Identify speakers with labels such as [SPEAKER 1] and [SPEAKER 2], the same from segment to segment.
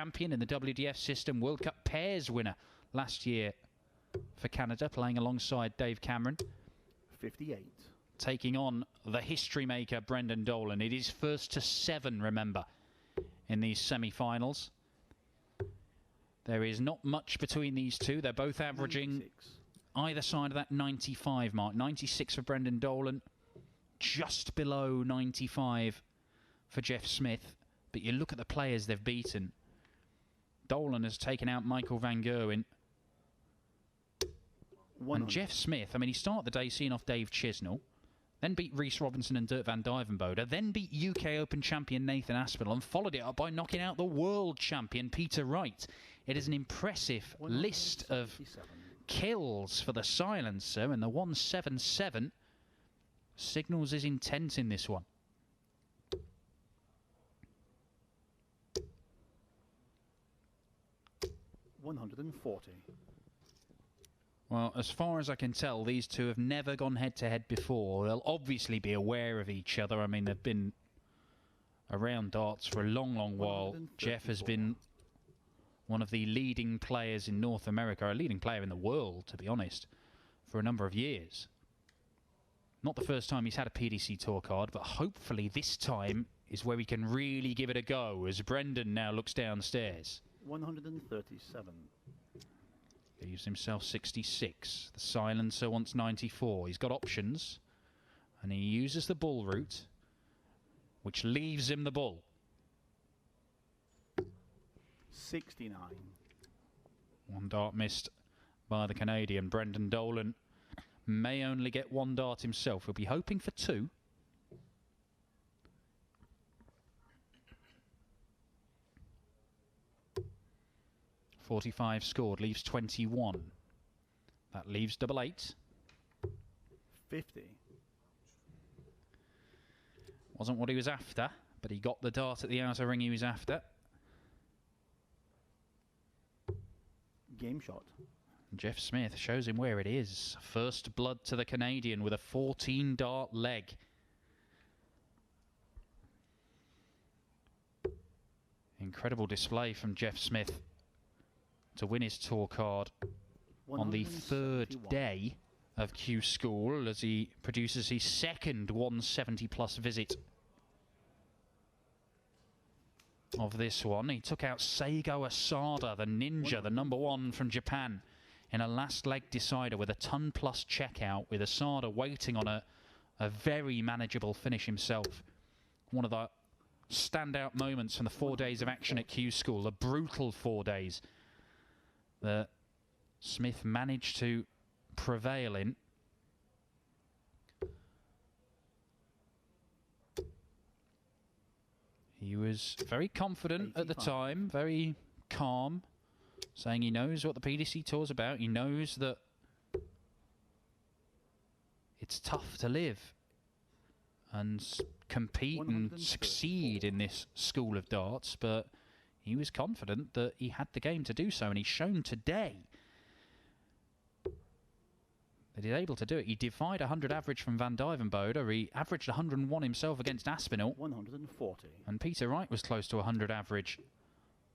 [SPEAKER 1] champion in the WDF system, World Cup pairs winner last year for Canada, playing alongside Dave Cameron.
[SPEAKER 2] 58.
[SPEAKER 1] Taking on the history maker, Brendan Dolan. It is first to 7, remember, in these semi-finals. There is not much between these two. They're both averaging
[SPEAKER 2] 96.
[SPEAKER 1] Either side of that 95 mark. 96 for Brendan Dolan, just below 95 for Jeff Smith. But you look at the players they've beaten. Dolan has taken out Michael Van Gerwen. And Jeff Smith, I mean, he started the day seeing off Dave Chisnell, then beat Rhys Robinson and Dirk van Dijvenbode, then beat UK Open champion Nathan Aspinall, and followed it up by knocking out the world champion Peter Wright. It is an impressive list of kills for the silencer, and the 177 signals his intent in this one.
[SPEAKER 2] $140.
[SPEAKER 1] Well, as far as I can tell, these two have never gone head-to-head before. They'll obviously be aware of each other. I mean, they've been around darts for a long, long while. Jeff has been one of the leading players in North America, a leading player in the world, to be honest, for a number of years. Not the first time he's had a PDC Tour card, but hopefully this time is where he can really give it a go, as Brendan now looks downstairs.
[SPEAKER 2] 137.
[SPEAKER 1] Leaves himself 66. The silencer wants 94. He's got options, and he uses the bull route, which leaves him the bull.
[SPEAKER 2] 69.
[SPEAKER 1] One dart missed by the Canadian. Brendan Dolan may only get one dart himself. He'll be hoping for 2. .45 scored, leaves 21. That leaves 88.
[SPEAKER 2] 50.
[SPEAKER 1] Wasn't what he was after, but he got the dart at the outer ring he was after.
[SPEAKER 2] Game shot.
[SPEAKER 1] Jeff Smith shows him where it is. First blood to the Canadian with a 14 dart leg. Incredible display from Jeff Smith to win his tour card on the 3rd day of Q School, as he produces his second 170-plus visit of this one. He took out Seigo Asada, the ninja, the #1 from Japan, in a last leg decider with a ton-plus checkout, with Asada waiting on a very manageable finish himself. One of the standout moments from the 4 days of action at Q School, the brutal 4 days that Smith managed to prevail in. He was very confident at the time, very calm, saying he knows what the PDC Tour's about. He knows that it's tough to live and compete and succeed in this school of darts, but he was confident that he had the game to do so, and he's shown today that he's able to do it. He defied 100 average from Van Dijvenbode. He averaged 101 himself against Aspinall.
[SPEAKER 2] 140.
[SPEAKER 1] And Peter Wright was close to 100 average,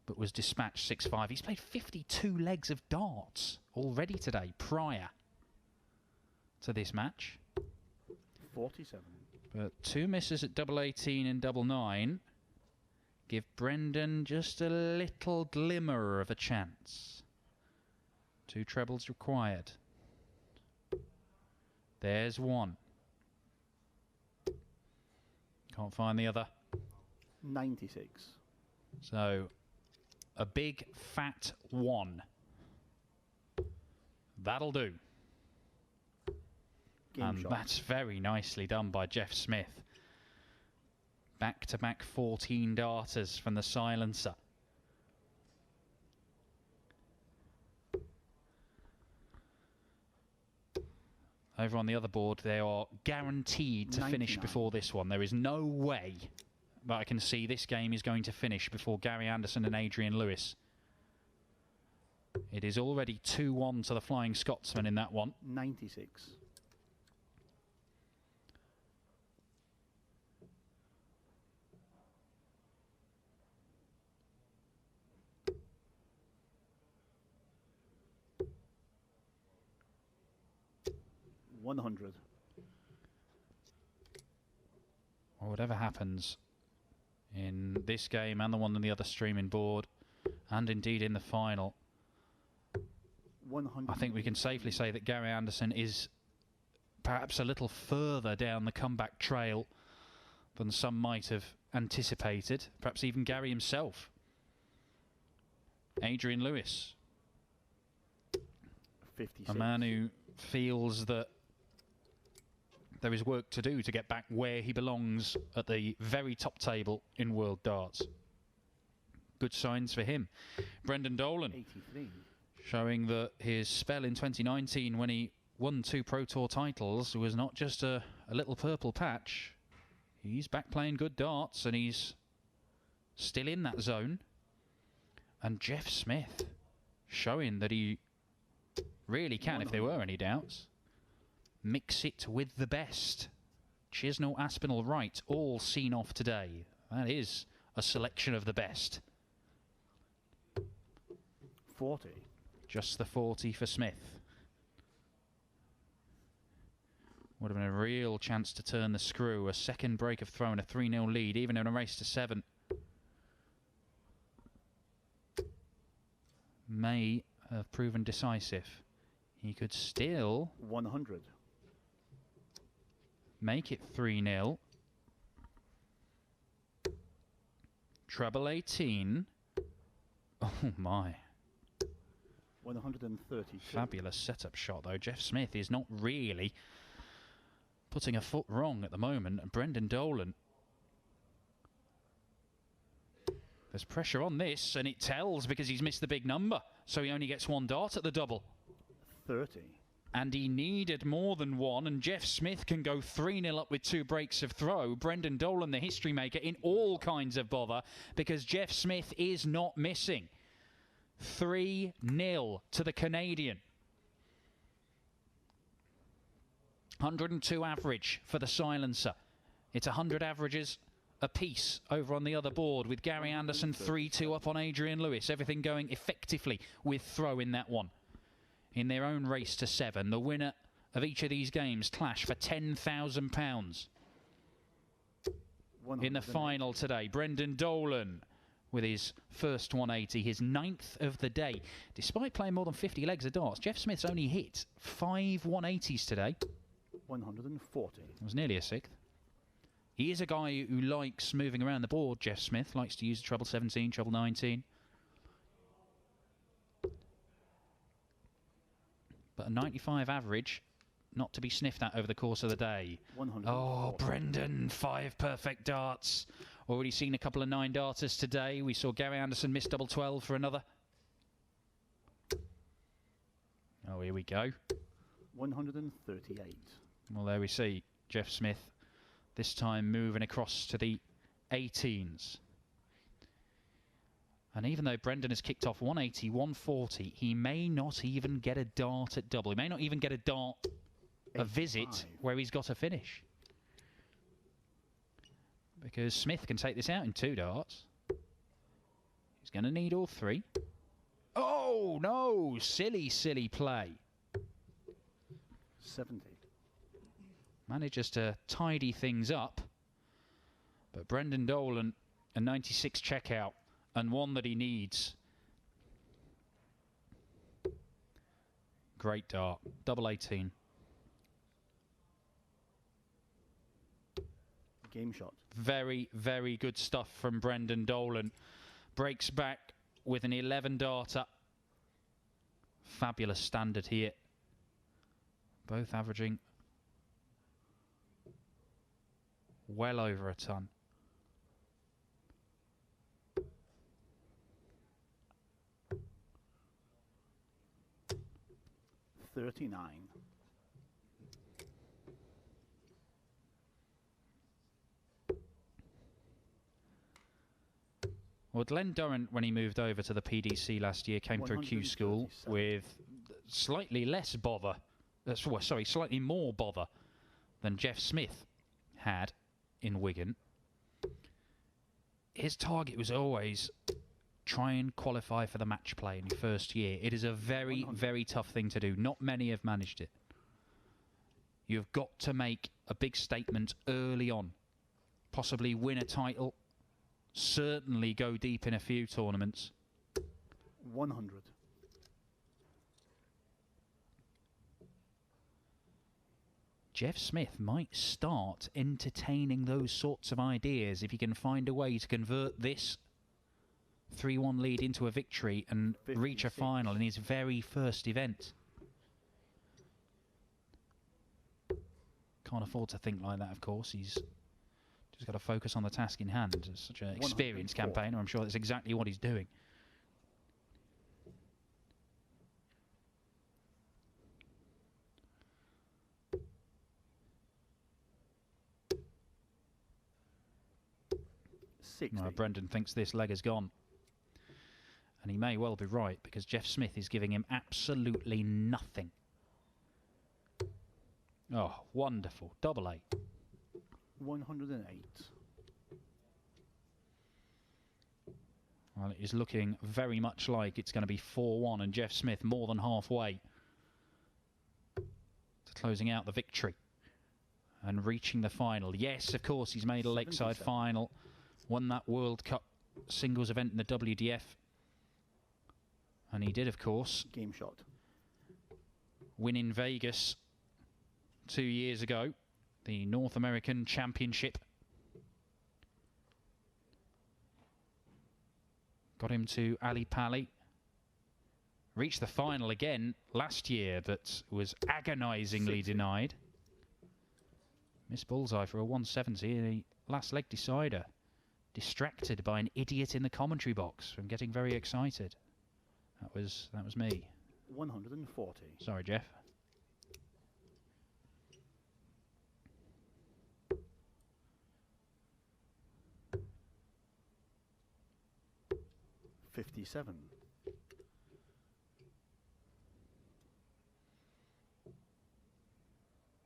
[SPEAKER 1] but was dispatched 6-5. He's played 52 legs of darts already today, prior to this match.
[SPEAKER 2] 47.
[SPEAKER 1] But 2 misses at double 18 and double 9 give Brendan just a little glimmer of a chance. 2 trebles required. There's one. Can't find the other.
[SPEAKER 2] 96.
[SPEAKER 1] So, a big fat 1. That'll do. And that's very nicely done by Jeff Smith. Back-to-back 14 darters from the silencer. Over on the other board, they are guaranteed to
[SPEAKER 2] 99.
[SPEAKER 1] finish before this one. There is no way that I can see this game is going to finish before Gary Anderson and Adrian Lewis. It is already 2-1 to the Flying Scotsman in that one.
[SPEAKER 2] 96. 100.
[SPEAKER 1] Or whatever happens in this game and the one on the other streaming board, and indeed in the final,
[SPEAKER 2] 100.
[SPEAKER 1] I think we can safely say that Gary Anderson is perhaps a little further down the comeback trail than some might have anticipated, perhaps even Gary himself. Adrian Lewis,
[SPEAKER 2] 56.
[SPEAKER 1] a man who feels that there is work to do to get back where he belongs at the very top table in world darts. Good signs for him. Brendan Dolan,
[SPEAKER 2] 83.
[SPEAKER 1] showing that his spell in 2019 when he won 2 Pro Tour titles was not just a little purple patch. He's back playing good darts and he's still in that zone. And Jeff Smith showing that he really can, if there were any doubts, mix it with the best. Chisnall, Aspinall, Wright, all seen off today. That is a selection of the best.
[SPEAKER 2] 40.
[SPEAKER 1] Just the 40 for Smith. Would have been a real chance to turn the screw. A second break of throw and a 3-0 lead, even in a race to 7. May have proven decisive. He could still
[SPEAKER 2] 100.
[SPEAKER 1] make it 3-0. Treble 18. Oh my.
[SPEAKER 2] 132.
[SPEAKER 1] Fabulous setup shot though. Jeff Smith is not really putting a foot wrong at the moment. And Brendan Dolan. There's pressure on this and it tells because he's missed the big number. So he only gets 1 dart at the double.
[SPEAKER 2] 30.
[SPEAKER 1] And he needed more than 1, and Jeff Smith can go 3-0 up with 2 breaks of throw. Brendan Dolan, the history maker, in all kinds of bother, because Jeff Smith is not missing. 3-0 to the Canadian. 102 average for the silencer. It's 100 averages apiece over on the other board, with Gary Anderson 3-2 up on Adrian Lewis. Everything going effectively with throw in that one. In their own race to 7, the winner of each of these games clash for £10,000. In the final today, Brendan Dolan with his first 180, his 9th of the day. Despite playing more than 50 legs of darts, Jeff Smith's only hit 5 180s today.
[SPEAKER 2] 140.
[SPEAKER 1] It was nearly a 6th. He is a guy who likes moving around the board, Jeff Smith. Likes to use treble 17, treble 19. But a 95 average, not to be sniffed at over the course of the day.
[SPEAKER 2] 140.
[SPEAKER 1] Oh, Brendan, 5 perfect darts. Already seen a couple of 9 darters today. We saw Gary Anderson miss double 12 for another. Oh, here we go.
[SPEAKER 2] 138.
[SPEAKER 1] Well, there we see Jeff Smith, this time moving across to the 18s. And even though Brendan has kicked off 180, 140, he may not even get a dart at double. He may not even get a dart, a visit, where he's got a finish. Because Smith can take this out in 2 darts. He's going to need all 3. Oh, no! Silly, silly play.
[SPEAKER 2] 70.
[SPEAKER 1] Manages to tidy things up. But Brendan Dolan, a 96 checkout. And one that he needs. Great dart. Double 18.
[SPEAKER 2] Game shot.
[SPEAKER 1] Very, very good stuff from Brendan Dolan. Breaks back with an 11 darter. Fabulous standard here. Both averaging well over a ton.
[SPEAKER 2] $39.
[SPEAKER 1] Well, Glenn Durrant, when he moved over to the PDC last year, came through Q School with slightly less bother. Slightly more bother than Jeff Smith had in Wigan. His target was always try and qualify for the match play in your first year. It is a very, very tough thing to do. Not many have managed it. You've got to make a big statement early on. Possibly win a title. Certainly go deep in a few tournaments.
[SPEAKER 2] 100.
[SPEAKER 1] Jeff Smith might start entertaining those sorts of ideas if he can find a way to convert this 3-1 lead into a victory and
[SPEAKER 2] 56.
[SPEAKER 1] reach a final in his very first event. Can't afford to think like that, of course. He's just got to focus on the task in hand. As such an experienced campaigner, I'm sure that's exactly what he's doing. Brendan thinks this leg is gone. And he may well be right, because Jeff Smith is giving him absolutely nothing. Oh, wonderful. Double 8.
[SPEAKER 2] 108.
[SPEAKER 1] Well, it is looking very much like it's going to be 4-1, and Jeff Smith more than halfway to closing out the victory and reaching the final. Yes, of course, he's made a lakeside final. Won that World Cup singles event in the WDF. And he did, of course,
[SPEAKER 2] game shot,
[SPEAKER 1] win in Vegas 2 years ago, the North American Championship. Got him to Ali Pali. Reached the final again last year, but was agonisingly denied. Missed bullseye for a 170 in the last leg decider. Distracted by an idiot in the commentary box from getting very excited. That was me.
[SPEAKER 2] 140.
[SPEAKER 1] Sorry, Jeff.
[SPEAKER 2] $57.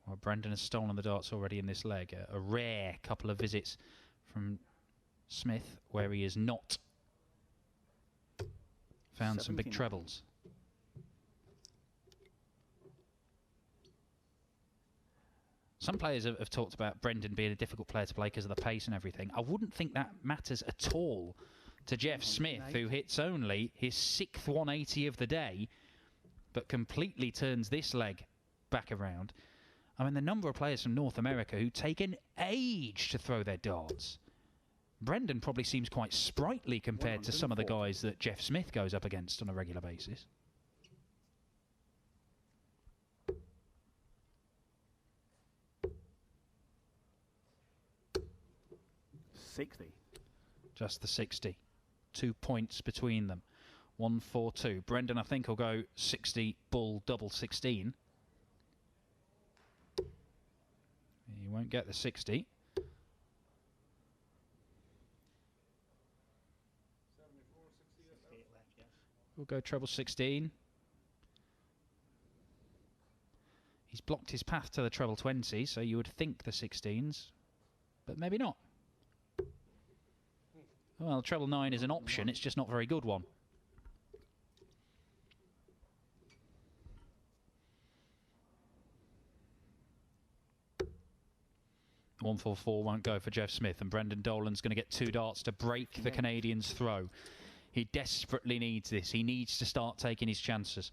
[SPEAKER 1] Well, Brendan has stolen the darts already in this leg. A rare couple of visits from Smith, where he has not found some big trebles. Some players have talked about Brendan being a difficult player to play because of the pace and everything. I wouldn't think that matters at all to Jeff Smith, who hits only his 6th 180 of the day, but completely turns this leg back around. I mean, the number of players from North America who take an age to throw their darts. Brendan probably seems quite sprightly compared to some of the guys that Jeff Smith goes up against on a regular basis.
[SPEAKER 2] $60.
[SPEAKER 1] Just the 60. 2 points between them. 142. Brendan, I think, will go 60, bull, double 16. He won't get the 60. We'll go treble 16. He's blocked his path to the treble 20, so you would think the 16s, but maybe not. Well, treble 9 is an option, it's just not a very good one. $144 won't go for Jeff Smith, and Brendan Dolan's going to get 2 darts to break the Canadian's throw. He desperately needs this. He needs to start taking his chances.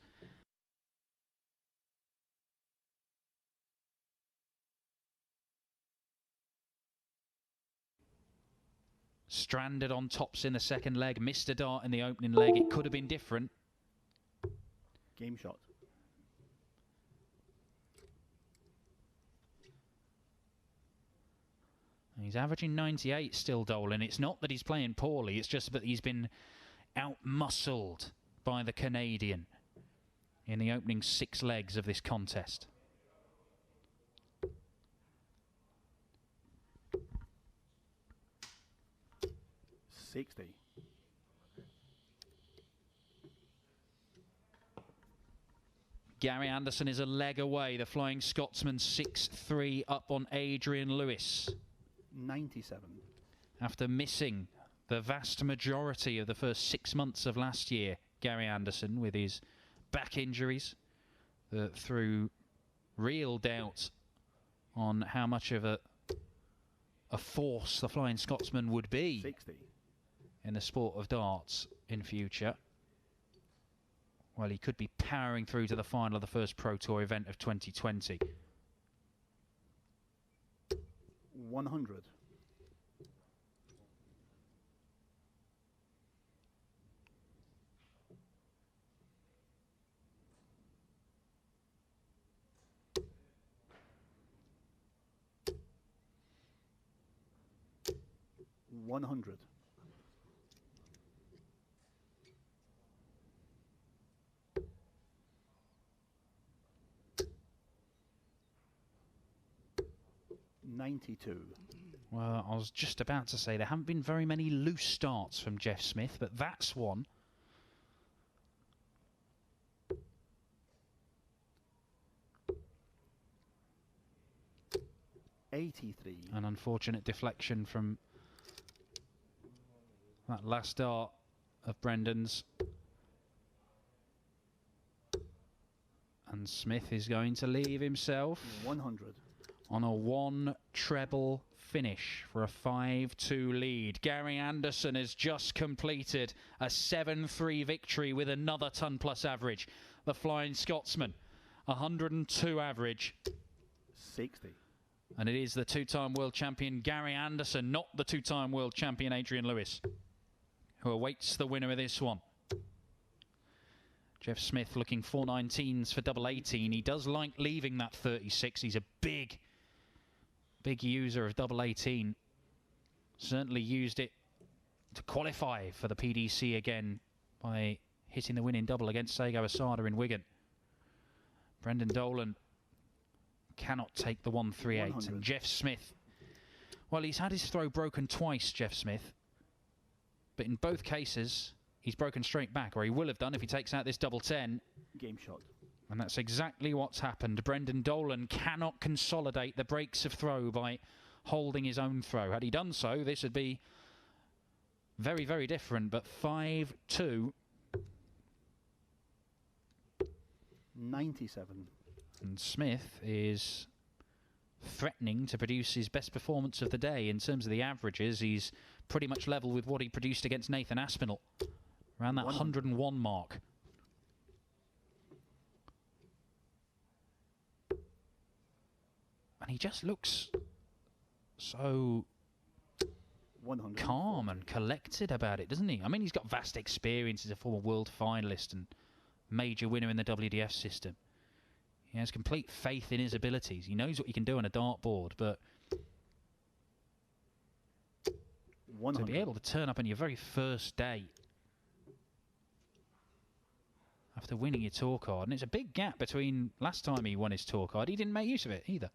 [SPEAKER 1] Stranded on tops in the second leg. Missed a dart in the opening leg. It could have been different.
[SPEAKER 2] Game shot.
[SPEAKER 1] He's averaging 98 still, Dolan. It's not that he's playing poorly. It's just that he's been out-muscled by the Canadian in the opening 6 legs of this contest. $60. Gary Anderson is a leg away. The Flying Scotsman 6-3 up on Adrian Lewis.
[SPEAKER 2] 97.
[SPEAKER 1] After missing the vast majority of the first 6 months of last year, Gary Anderson, with his back injuries that threw real doubt on how much of a force the Flying Scotsman would be
[SPEAKER 2] 60.
[SPEAKER 1] in the sport of darts in future. Well, he could be powering through to the final of the first Pro Tour event of 2020.
[SPEAKER 2] 100. 100. 92.
[SPEAKER 1] Well, I was just about to say there haven't been very many loose starts from Jeff Smith, but that's one.
[SPEAKER 2] 83.
[SPEAKER 1] An unfortunate deflection from that last dart of Brendan's. And Smith is going to leave himself
[SPEAKER 2] 100.
[SPEAKER 1] on a 1 treble finish for a 5-2 lead. Gary Anderson has just completed a 7-3 victory with another ton plus average. The Flying Scotsman, 102 average.
[SPEAKER 2] 60.
[SPEAKER 1] And it is the two-time world champion Gary Anderson, not the two-time world champion Adrian Lewis, who awaits the winner of this one. Jeff Smith looking 419s for double 18. He does like leaving that 36. He's a big user of double 18. Certainly used it to qualify for the PDC again by hitting the winning double against Sego Asada in Wigan. Brendan Dolan cannot take the 138.
[SPEAKER 2] 100.
[SPEAKER 1] And Jeff Smith, well, he's had his throw broken twice, Jeff Smith. But in both cases, he's broken straight back, or he will have done if he takes out this double 10.
[SPEAKER 2] Game shot.
[SPEAKER 1] And that's exactly what's happened. Brendan Dolan cannot consolidate the breaks of throw by holding his own throw. Had he done so, this would be very, very different. But 5-2.
[SPEAKER 2] 97.
[SPEAKER 1] And Smith is threatening to produce his best performance of the day. In terms of the averages, he's pretty much level with what he produced against Nathan Aspinall. Around that 101 mark. And he just looks so calm and collected about it, doesn't he? I mean, he's got vast experience as a former world finalist and major winner in the WDF system. He has complete faith in his abilities. He knows what he can do on a dartboard, but
[SPEAKER 2] 100.
[SPEAKER 1] to be able to turn up on your very first day after winning your tour card, and it's a big gap between last time he won his tour card. He didn't make use of it either.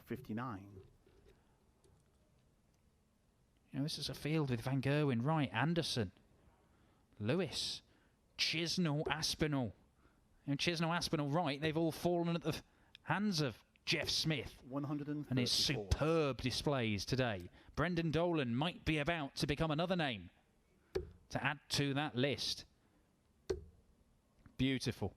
[SPEAKER 2] 59.
[SPEAKER 1] You know, this is a field with Van Gerwen, Wright, Anderson, Lewis, Chisnell, Aspinall. You know, Chisnell, Aspinall, Wright, they've all fallen at the hands of Jeff Smith
[SPEAKER 2] 134.
[SPEAKER 1] and his superb displays today. Brendan Dolan might be about to become another name to add to that list. Beautiful.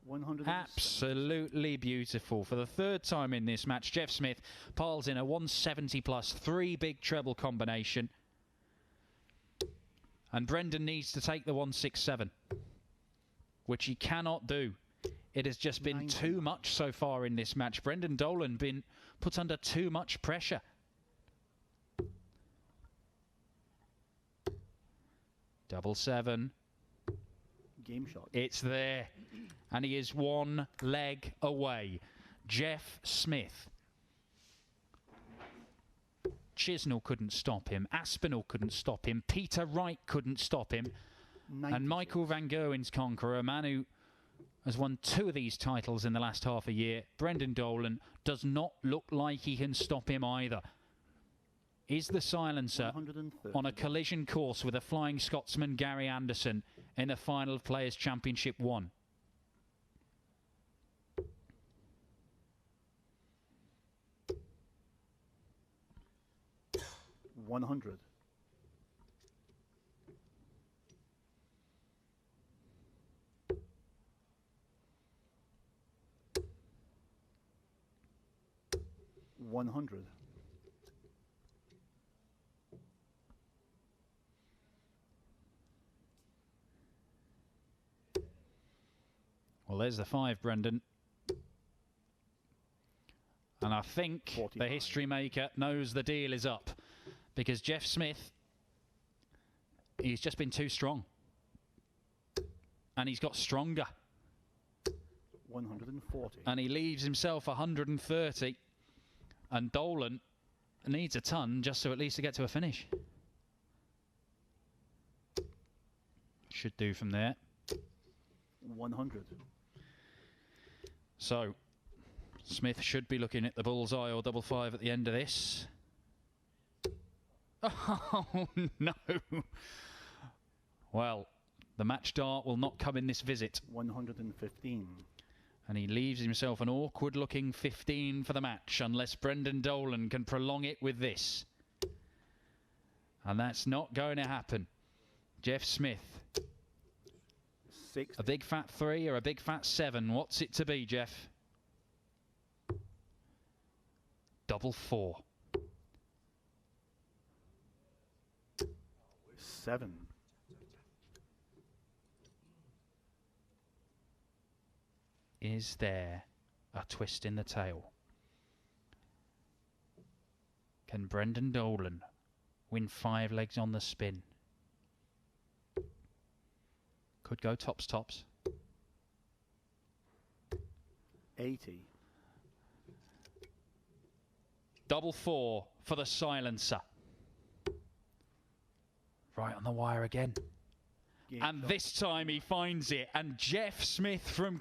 [SPEAKER 2] 107.
[SPEAKER 1] Absolutely beautiful. For the third time in this match, Jeff Smith piles in a 170 plus 3 big treble combination. And Brendan needs to take the 167, which he cannot do. It has just been too much so far in this match. Brendan Dolan been put under too much pressure. Double 7.
[SPEAKER 2] Game shot.
[SPEAKER 1] It's there. And he is 1 leg away. Jeff Smith. Chisnell couldn't stop him. Aspinall couldn't stop him. Peter Wright couldn't stop him.
[SPEAKER 2] 96.
[SPEAKER 1] And Michael Van Gerwen's conqueror, a man who has won 2 of these titles in the last half a year, Brendan Dolan, does not look like he can stop him either. Is the silencer
[SPEAKER 2] 130.
[SPEAKER 1] on a collision course with a Flying Scotsman, Gary Anderson, in the final of Players' Championship 1?
[SPEAKER 2] $100. 100.
[SPEAKER 1] Well, there's the 5, Brendan. And I think
[SPEAKER 2] 45.
[SPEAKER 1] the history maker knows the deal is up. Because Jeff Smith, he's just been too strong. And he's got stronger.
[SPEAKER 2] 140.
[SPEAKER 1] And he leaves himself 130. And Dolan needs a ton just to at least to get to a finish. Should do from there.
[SPEAKER 2] 100.
[SPEAKER 1] So, Smith should be looking at the bullseye or double 5 at the end of this. Oh, no. Well, the match dart will not come in this visit.
[SPEAKER 2] 115.
[SPEAKER 1] And he leaves himself an awkward-looking 15 for the match, unless Brendan Dolan can prolong it with this. And that's not going to happen. Jeff Smith.
[SPEAKER 2] 60.
[SPEAKER 1] A big fat 3 or a big fat 7? What's it to be, Jeff? Double 4.
[SPEAKER 2] 7.
[SPEAKER 1] Is there a twist in the tail? Can Brendan Dolan win 5 legs on the spin? Could go tops.
[SPEAKER 2] 80.
[SPEAKER 1] Double 4 for the silencer. Right on the wire again.
[SPEAKER 2] Game
[SPEAKER 1] And
[SPEAKER 2] shot.
[SPEAKER 1] this time he finds it. And Jeff Smith from